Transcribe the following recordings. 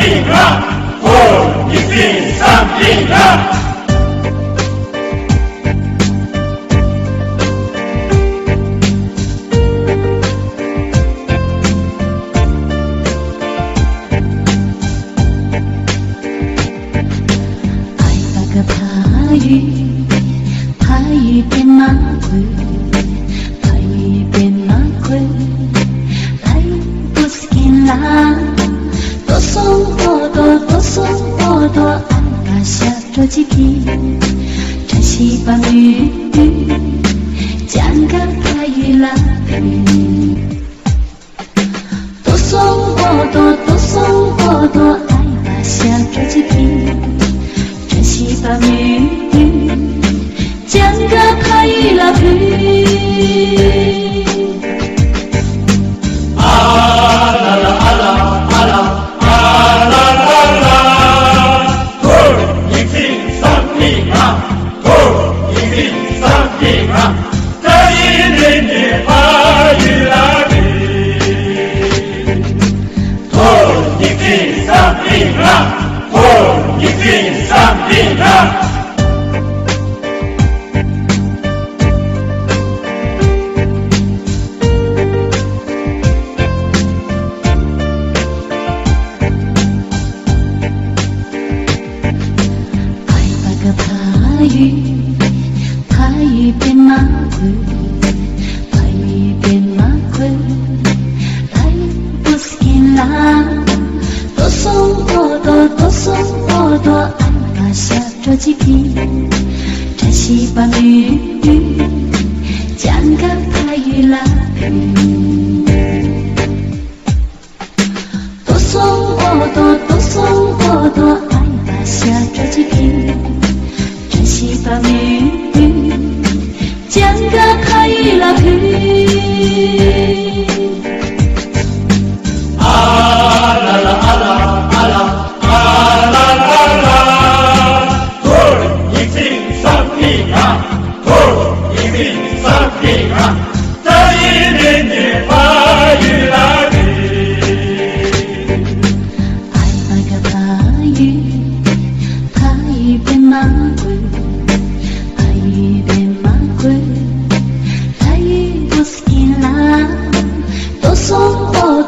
something up. Oh, you feel something up. 파이变马quỷ 파이变马quỷ 파이不是紧啦多送我多安把下着几批晨曦把雨讲个파이啦多送我多安把下着几批晨曦把雨讲个파이啦啊啦啦啊啦啊啦啊啦啦啦 Oh, you feel something up. Oh, you feel something up. 这一年年파이啦Oh, you feel something up. Oh, you feel something up. 파이变马quỷ 파이变马quỷ 파이不是紧啦多送我多安把下着几批晨曦把雨讲个파이啦多送我多安把下着几批晨曦把雨讲个파이啦啊啦啦啊啦啊啦啊啦啦啦 Oh, you feel something up. Oh, you feel something up. 这一年年파이啦爱那个파이变马quỷ 파이变马quỷ 파이不是紧啦多送我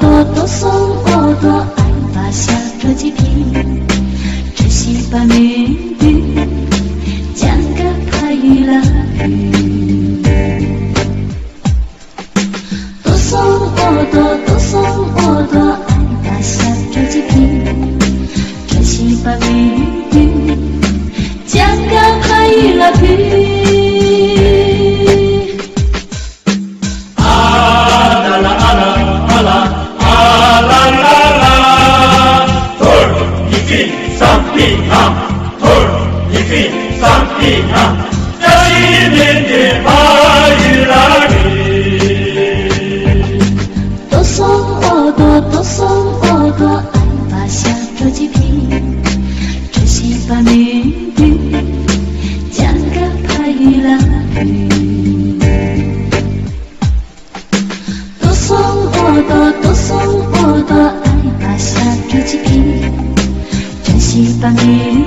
多安把下着几批晨曦把雨讲个파이啦多送我多安把下着几批晨曦把雨讲个파이啦啊啦啦啊啦啊啦啊啦啦啦 Oh, you feel something up. Oh, you feel something up. 这一年年파이啦多送我多安把下着几批晨曦把雨讲个파이啦多送我多安把下着几批晨曦把雨